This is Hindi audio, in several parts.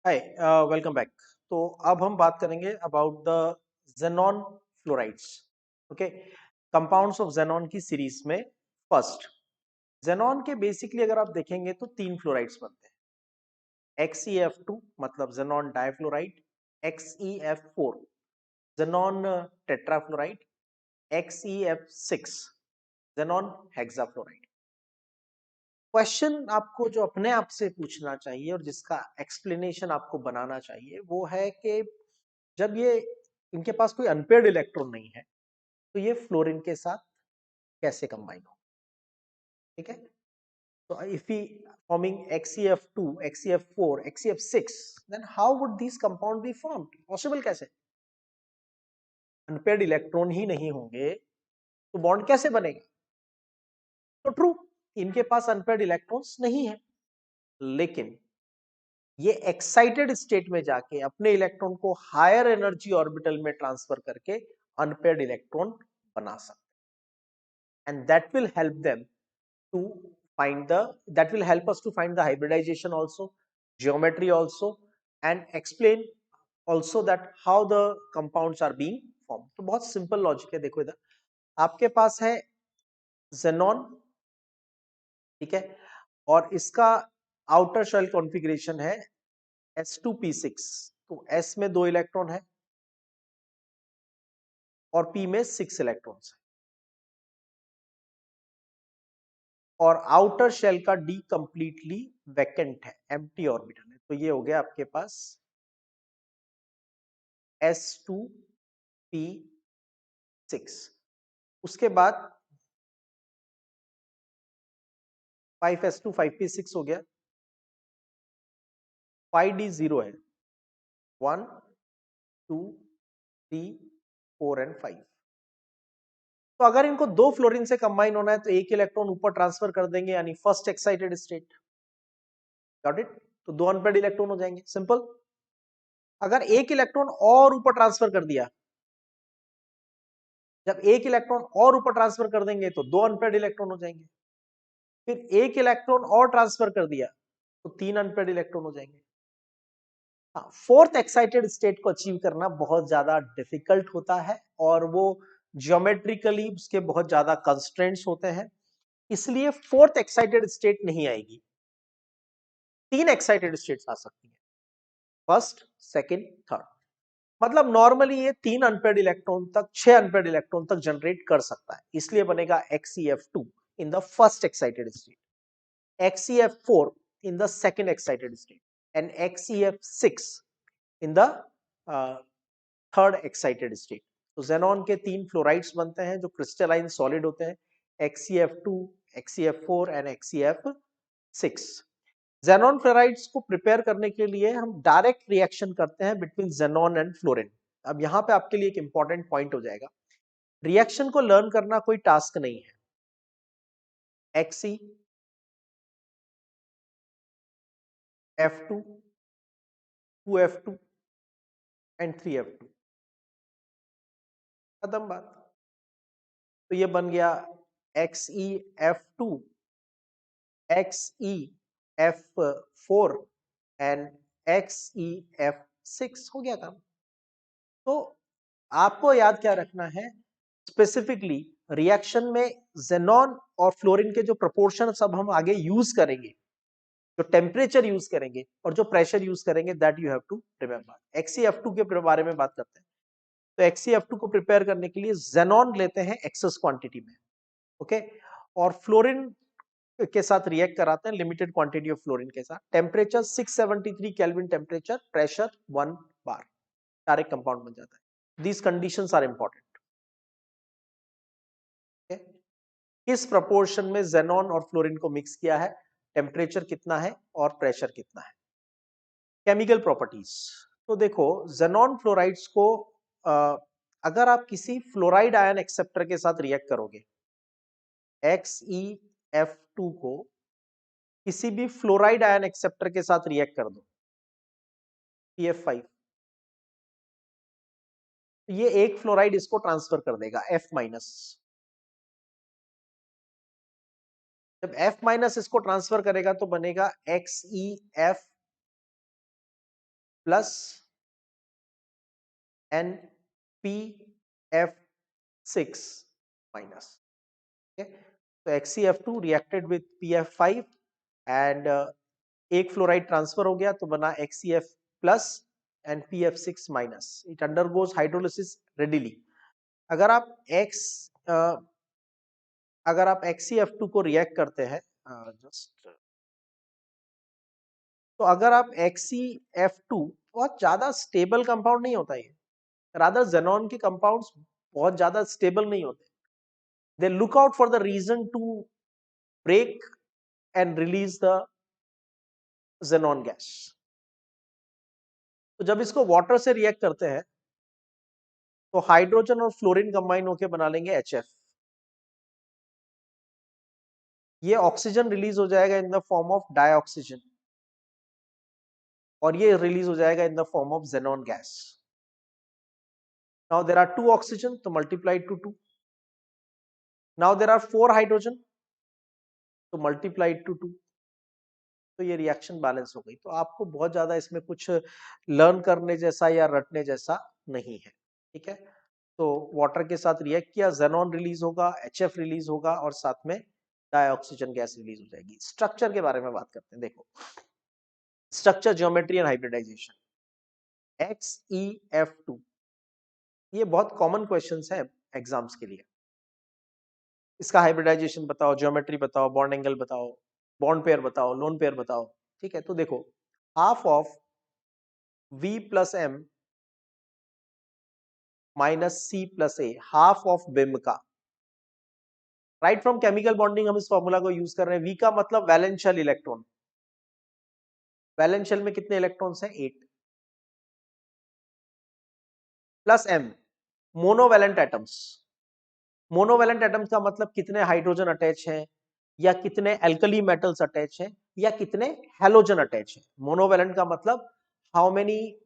हाय, वेलकम बैक। तो अब हम बात करेंगे about the xenon fluorides. Okay, compounds of xenon की सीरीज में फर्स्ट जेनॉन के बेसिकली अगर आप देखेंगे तो तीन फ्लोराइड्स बनते हैं। XeF2 मतलब xenon difluoride, XeF4 xenon tetrafluoride, XeF6 xenon hexafluoride. Question आपको जो अपने आप से पूछना चाहिए और जिसका एक्सप्लेनेशन आपको बनाना चाहिए वो है कि जब ये इनके पास कोई अनपेयर्ड इलेक्ट्रॉन नहीं है तो ये फ्लोरीन के साथ कैसे कंबाइन हो। ठीक है, तो if we forming XeF2, XeF4, XeF6, then how would these compound be formed? Possible कैसे? अनपेयर्ड इलेक्ट्रॉन ही नहीं होंगे तो बॉन्ड कैसे बनेगा? तो ट्रू, इनके पास अनपेयर्ड इलेक्ट्रॉन्स नहीं है, लेकिन ये एक्साइटेड स्टेट में जाके अपने इलेक्ट्रॉन को हायर एनर्जी ऑर्बिटल में ट्रांसफर करके अनपेयर्ड इलेक्ट्रॉन बना सकते, and that will help them to find the that will help us to find the hybridization also, geometry also, and explain also that how the compounds are being formed। तो बहुत सिंपल लॉजिक है। देखो इधर आपके पास है जेनॉन, ठीक है, और इसका आउटर शेल कॉन्फ़िगरेशन है S2p6। तो S में 2 इलेक्ट्रॉन है और P में 6 इलेक्ट्रॉन्स है, और आउटर शेल का D कंप्लीटली वैकेंट है, एम्प्टी ऑर्बिटल है। तो ये हो गया आपके पास S2p6। उसके बाद 5s2 5p6 हो गया, 5d0 है, 1 2 3 4 एंड 5। तो अगर इनको दो फ्लोरीन से कंबाइन होना है तो एक इलेक्ट्रॉन ऊपर ट्रांसफर कर देंगे, यानी first excited state. Got it? तो दो अनपेयर्ड इलेक्ट्रॉन हो जाएंगे, सिंपल। अगर एक इलेक्ट्रॉन और ऊपर ट्रांसफर कर दिया, जब एक इलेक्ट्रॉन और ऊपर ट्रांसफर कर देंगे तो दो अनपेयर्ड इलेक्ट्रॉन हो जाएंगे। फिर एक इलेक्ट्रॉन और ट्रांसफर कर दिया तो तीन अनपेयर्ड इलेक्ट्रॉन हो जाएंगे। हाँ, फोर्थ एक्साइटेड स्टेट को अचीव करना बहुत ज्यादा डिफिकल्ट होता है और वो ज्योमेट्रिकली उसके बहुत ज्यादा कंस्ट्रेंट्स होते हैं, इसलिए फोर्थ एक्साइटेड स्टेट नहीं आएगी। तीन एक्साइटेड स्टेट्स आ सकती है, फर्स्ट सेकंड थर्ड। मतलब नॉर्मली ये तीन अनपेयर्ड इलेक्ट्रॉन तक, छह अनपेयर्ड इलेक्ट्रॉन तक जनरेट कर सकता है, इसलिए बनेगा XeF2 in the first excited state, XeF4 in the second excited state, and XeF6 in the third excited state. तो जेनॉन के तीन फ्लोराइड्स बनते हैं जो क्रिस्टलाइन सॉलिड होते हैं, XeF2, XeF4 and XeF6। Xenon fluorides को प्रिपेयर करने के लिए हम डायरेक्ट रिएक्शन करते हैं बिटवीन जेनॉन एंड फ्लोरीन। अब यहाँ पे आपके लिए एक इंपॉर्टेंट पॉइंट हो जाएगा, रिएक्शन को लर्न करना कोई टास्क नहीं है। XeF2, 2F2 एंड 3F2, खत्म बात। तो ये बन गया XeF2, XeF4 एंड XeF6, हो गया काम। तो आपको याद क्या रखना है, स्पेसिफिकली रिएक्शन में जेनॉन और फ्लोरीन के जो प्रोपोर्शन सब हम आगे यूज करेंगे, जो टेम्परेचर यूज करेंगे और जो प्रेशर यूज करेंगे, that you have to remember. XeF2 के बारे में बात करते हैं। तो XeF2 को प्रिपेयर करने के लिए जेनॉन लेते हैं एक्सेस क्वांटिटी में, ओके, और फ्लोरीन के साथ रिएक्ट कराते हैं लिमिटेड क्वांटिटी ऑफ फ्लोरीन के साथ। Temperature 673 kelvin temperature, pressure 1 bar, direct compound बन जाता है। These conditions are important. किस प्रपोर्शन में जेनॉन और फ्लोरीन को मिक्स किया है, टेम्परेचर कितना है और प्रेशर कितना है। केमिकल प्रॉपर्टीज, तो देखो जेनॉन फ्लोराइड्स को अगर आप किसी फ्लोराइड आयन एक्सेप्टर के साथ रिएक्ट करोगे, XeF2 को किसी भी फ्लोराइड आयन एक्सेप्टर के साथ रिएक्ट कर दो, PF5, ये एक फ्लोराइड इसको ट्रांसफर कर देगा F-। जब F- इसको ट्रांसफर करेगा तो बनेगा XeF प्लस NPF6 माइनस। तो XeF2 reacted with PF5 and एक फ्लोराइड ट्रांसफर हो गया तो बना XeF plus and PF6 minus. It undergoes hydrolysis readily. अगर आप XeF2 को रिएक्ट करते हैं तो अगर आप XeF2 बहुत ज्यादा स्टेबल कंपाउंड नहीं होता, ये रादर जेनॉन के कंपाउंड्स बहुत ज्यादा स्टेबल नहीं होते। They look out for the reason to break and release the xenon gas. तो जब इसको वाटर से रिएक्ट करते हैं तो हाइड्रोजन और फ्लोरीन कंबाइन होकर बना लेंगे HF। ये ऑक्सीजन रिलीज हो जाएगा in the form of dioxygen और ये रिलीज हो जाएगा in the form of xenon gas. Now there are 2 oxygen तो multiplied to 2। Now there are 4 hydrogen तो मल्टीप्लाइड टू 2। तो ये रिएक्शन बैलेंस हो गई। तो आपको बहुत ज्यादा इसमें कुछ लर्न करने जैसा या रटने जैसा नहीं है, ठीक है। तो वाटर के साथ रिएक्ट किया, xenon रिलीज होगा, HF रिलीज होगा और साथ में डाइऑक्सीजन गैस रिलीज हो जाएगी। स्ट्रक्चर के बारे में बात करते हैं। देखो structure, geometry and hybridisation. XeF2 ये बहुत कॉमन क्वेश्चंस है एग्जाम्स के लिए। इसका हाइब्रिडाइजेशन बताओ, ज्योमेट्री बताओ, बॉन्ड एंगल बताओ, बॉन्ड पेयर बताओ, लोन पेयर बताओ, ठीक है। तो देखो half of V plus M minus C plus A, half of बिम का। राइट फ्रॉम केमिकल बॉन्डिंग हम इस फॉर्मूला को यूज कर रहे हैं। V का मतलब valence shell electron. Valence shell में कितने इलेक्ट्रॉन्स हैं? 8 plus M monovalent atoms. Monovalent atoms का मतलब कितने हाइड्रोजन अटैच हैं या कितने एल्कली मेटल्स अटैच हैं या कितने हैलोजन अटैच हैं। मोनोवैलेंट का मतलब how many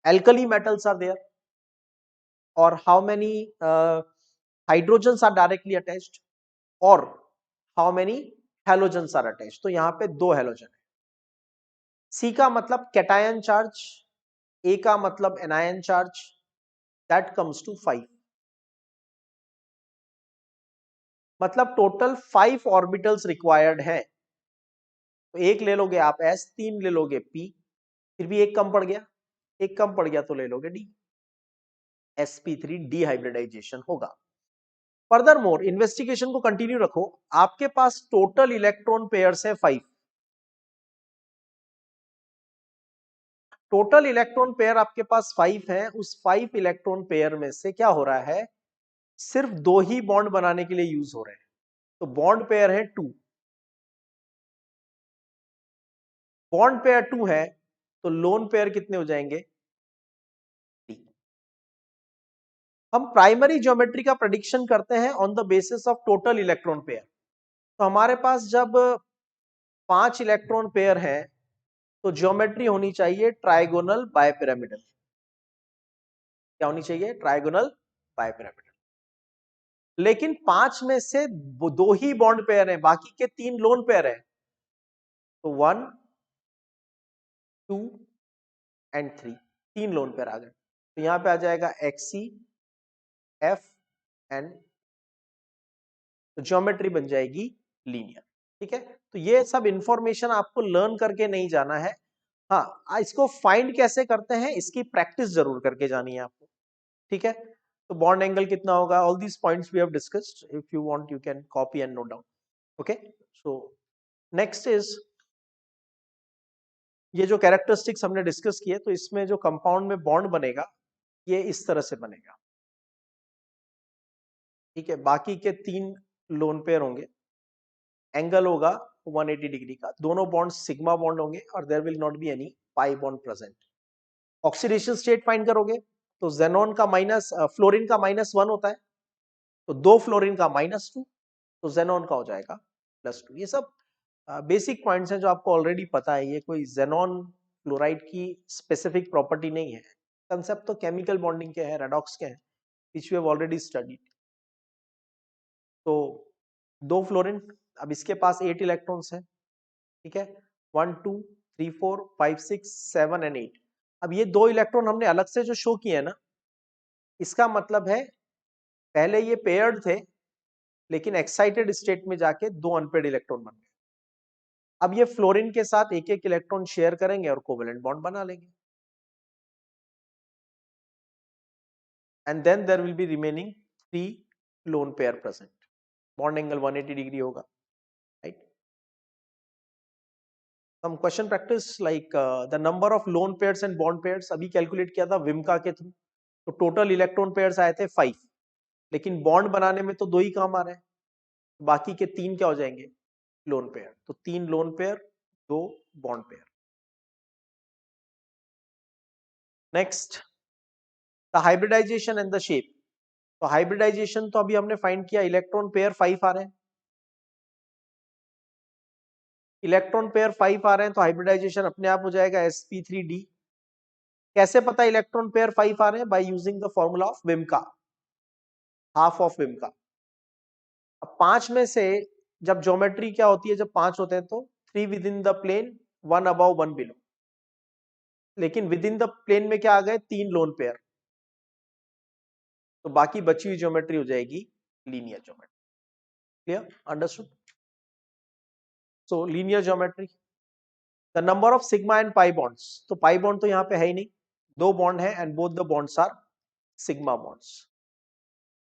alkali metals are there or how many hydrogens are directly attached or how many halogens are attached। तो यहां पे 2 हेलोजन है। C का मतलब कैटायन चार्ज, A का मतलब anion charge, that comes to 5। मतलब टोटल 5 ऑर्बिटल्स रिक्वायर्ड है। तो एक ले लोगे आप S, 3 ले लोगे P, फिर भी एक कम पड़ गया, एक कम पड़ गया तो ले लोगे D। sp3 डिहाइब्रिडाइजेशन होगा। फर्दर मोर इन्वेस्टिगेशन को कंटिन्यू रखो। आपके पास टोटल इलेक्ट्रॉन पेयर्स है 5। टोटल इलेक्ट्रॉन पेयर आपके पास 5 है। उस 5 इलेक्ट्रॉन पेयर में से क्या हो रहा है, सिर्फ 2 ही बॉन्ड बनाने के लिए यूज हो रहे हैं। तो बॉन्ड पेयर है 2। बॉन्ड पेयर 2 है तो लोन पेयर कितने हो जाएंगे? 3। हम प्राइमरी ज्योमेट्री का प्रेडिक्शन करते हैं on the basis of total electron pair. तो हमारे पास जब 5 इलेक्ट्रॉन पेयर है तो ज्योमेट्री होनी चाहिए ट्राइगोनल बायपिरामिडल। क्या होनी चाहिए? Trigonal bipyramidal. लेकिन 5 में से 2 ही बॉन्ड पेयर हैं, बाकी के 3 लोन पेयर हैं। तो 1 2 एंड 3, 3 लोन पेयर आ गए। तो यहां पे आ जाएगा XeF एंड ज्योमेट्री बन जाएगी लीनियर, ठीक है। तो ये सब इंफॉर्मेशन आपको लर्न करके नहीं जाना है। हाँ, इसको फाइंड कैसे करते हैं इसकी प्रैक्टिस जरूर करके जानी है आपको, ठीक है। तो बॉन्ड एंगल कितना होगा, all these points we have discussed. If you want you can copy and note down. Okay, so next is ये जो कैरेक्टरिस्टिक्स हमने डिस्कस किए, तो इसमें जो कंपाउंड में बॉन्ड बनेगा ये इस तरह से बनेगा, ठीक है। बाकी के 3 लोन पेयर होंगे, एंगल होगा 180 डिग्री का, दोनों बॉन्ड सिग्मा बॉन्ड होंगे और there will not be any pi bond present. Oxidation state find करोगे तो जेनॉन का माइनस फ्लोरीन का -1 होता है, तो 2 फ्लोरीन का -2, तो जेनॉन का हो जाएगा +2। ये सब बेसिक पॉइंट्स हैं जो आपको ऑलरेडी पता है। ये कोई जेनॉन फ्लोराइड की स्पेसिफिक प्रॉपर्टी नहीं है। कंसेप्ट तो केमिकल बॉन्डिंग के हैं, रेडॉक्स के हैं, which we have already studied. तो 2 फ्लोरीन, अब इसके पास 8 इलेक्ट्रॉन्स हैं, ठीक है। 1 2 3 4 5 6 7 एंड 8। अब ये 2 इलेक्ट्रॉन हमने अलग से जो शो किए हैं ना, इसका मतलब है पहले ये पेयर्ड थे, लेकिन एक्साइटेड स्टेट में जाके 2 अनपेयर्ड इलेक्ट्रॉन बन गए। अब ये फ्लोरीन के साथ एक एक इलेक्ट्रॉन शेयर करेंगे और कोवेलेंट बॉन्ड बना लेंगे, and then there will be remaining 3 lone pair present. Bond angle 180 degree होगा, right. Some question practice like the number of lone pairs and bond pairs अभी कैलकुलेट किया था विमका के थ्रू, तो टोटल इलेक्ट्रॉन पेयर्स आए थे 5, लेकिन बॉन्ड बनाने में तो 2 ही काम आ रहे हैं, बाकी के 3 क्या हो जाएंगे, लोन पेयर। तो 3 lone pair, 2 bond pair. Next, the hybridization and the shape. तो हाइब्रिडाइजेशन तो अभी हमने फाइंड किया, इलेक्ट्रॉन पेयर 5 आ रहे हैं, इलेक्ट्रॉन पेयर 5 आ रहे हैं, तो हाइब्रिडाइजेशन अपने आप हो जाएगा sp3d। कैसे पता इलेक्ट्रॉन पेयर 5 आ रहे हैं, by using the formula of विमका, हाफ ऑफ विमका। अब 5 में से जब ज्योमेट्री क्या होती है, जब 5 होते हैं तो 3 within the plane, 1 above 1 below, लेकिन विद इन द प्लेन में क्या आ गए, 3 लोन पेयर, तो बाकी बची हुई ज्योमेट्री हो जाएगी linear geometry. Clear, understood. So linear geometry, the number of sigma and pi bonds. तो पाई बॉन्ड तो यहाँ पे है ही नहीं, 2 बॉन्ड है and both the bonds are sigma bonds.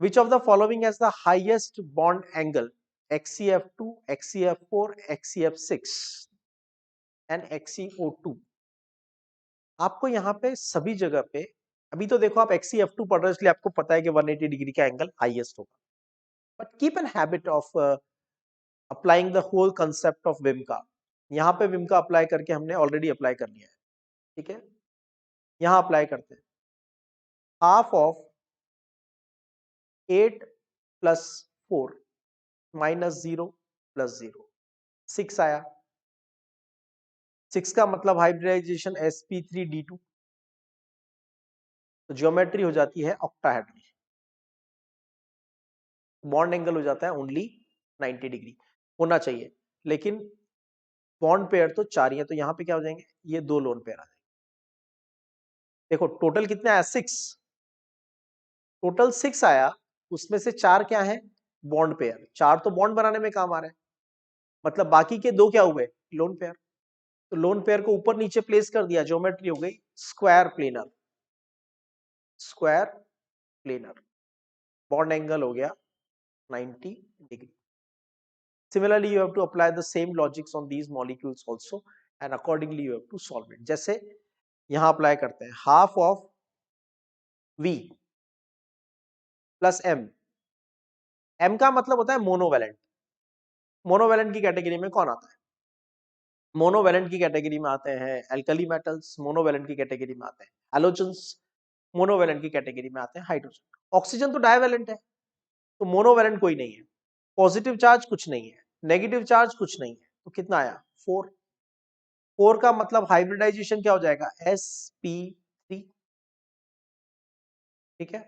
Which of the following has the highest bond angle, XCF2, XCF4, XCF6 and XCO2? आपको यहाँ पे सभी जगह पे, अभी तो देखो आप XCF2 पढ़ रहे हो इसलिए आपको पता है कि 180 डिग्री का एंगल हाईएस्ट होगा, but keep an habit of applying the whole concept of विमका। यहाँ पे विमका अप्लाई करके हमने ऑलरेडी अप्लाई कर लिया है, ठीक है। यहाँ अप्लाई करते हैं, half of 8 plus 4 minus 0 plus 0, 6 आया। 6 का मतलब हाइब्रिडाइजेशन sp3d2, तो ज्योमेट्री हो जाती है ऑक्टाहेड्रल, बॉन्ड एंगल हो जाता है ओनली 90 डिग्री होना चाहिए, लेकिन बॉन्ड पेयर तो 4 ही है, तो यहां पे क्या हो जाएंगे, ये 2 लोन पेयर आ जाएंगे। देखो टोटल कितने आया, 6, टोटल 6 आया, उसमें से 4 क्या है, बॉन्ड पेयर, 4 तो बॉन्ड बनाने में काम आ रहे हैं, मतलब बाकी के 2 क्या हुए, लोन पेयर। तो लोन पेयर को ऊपर नीचे प्लेस कर दिया, ज्योमेट्री हो गई square planar, square planar, bond angle हो गया 90 degree. Similarly, you have to apply the same logics on these molecules also, and accordingly you have to solve it. जैसे यहां अप्लाई करते हैं, half of V plus M, M का मतलब होता है मोनोवेलेंट। मोनोवेलेंट की कैटेगरी में कौन आता है, मोनोवेलेंट की कैटेगरी में आते हैं एल्कली मेटल्स, मोनोवेलेंट की कैटेगरी में आते हैं हैलोजन्स, मोनोवेलेंट की कैटेगरी में आते हैं हाइड्रोजन। ऑक्सीजन तो डायवेलेंट है, तो मोनोवेलेंट कोई नहीं है, पॉजिटिव चार्ज कुछ नहीं है, नेगेटिव चार्ज कुछ नहीं है, तो कितना आया 4। 4 का मतलब हाइब्रिडाइजेशन क्या हो जाएगा, sp3, ठीक है।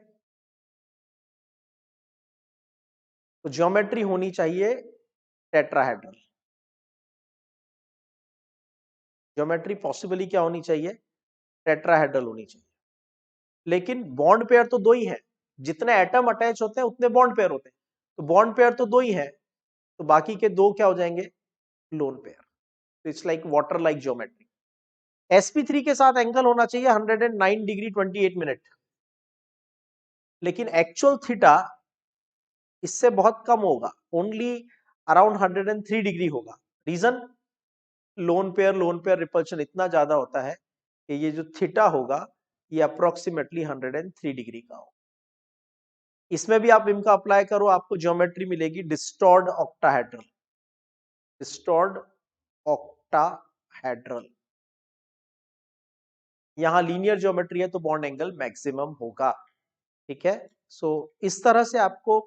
तो ज्योमेट्री होनी चाहिए टेट्राहेड्रल, ज्योमेट्री पॉसिबली क्या होनी चाहिए, टेट्राहेड्रल होनी चाहिए, लेकिन बॉन्ड पेयर तो 2 ही है, जितने एटम अटैच होते हैं उतने बॉन्ड पेयर होते हैं, तो बॉन्ड पेयर तो 2 ही है, तो बाकी के 2 क्या हो जाएंगे, लोन पेयर। तो it's like water like geometry. sp3 के साथ एंगल होना चाहिए 109 डिग्री 28 मिनट, लेकिन एक्चुअल थीटा इससे बहुत कम होगा, ओनली अराउंड 103 डिग्री होगा। रीजन, लोन पेयर रिपल्शन इतना ज्यादा होता है कि ये जो थीटा होगा ये अप्रोक्सीमेटली 103 डिग्री का हो। इसमें भी आप इनका अप्लाई करो, आपको ज्योमेट्री मिलेगी डिस्टॉर्ड ऑक्टाहेड्रल, डिस्टॉर्ड ऑक्टाहेड्रल। यहां लीनियर ज्योमेट्री है तो बॉन्ड एंगल मैक्सिमम होगा, ठीक है। सो इस तरह से आपको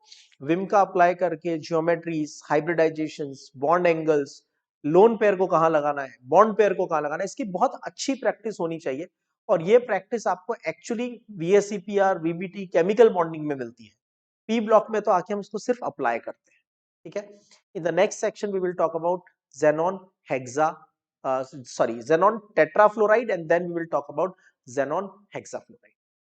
विम का अप्लाई करके geometries, hybridizations, bond angles, lone pair को कहां लगाना है, बॉन्ड पेयर को कहां लगाना है, इसकी बहुत अच्छी प्रैक्टिस होनी चाहिए। और ये प्रैक्टिस आपको actually VSEPR, VBT, chemical bonding में मिलती है, पी ब्लॉक में तो आके हम उसको सिर्फ अप्लाई करते हैं, ठीक है। In the next section we will talk about xenon, hexa, xenon tetrafluoride, and then we will talk about xenon hexafluoride.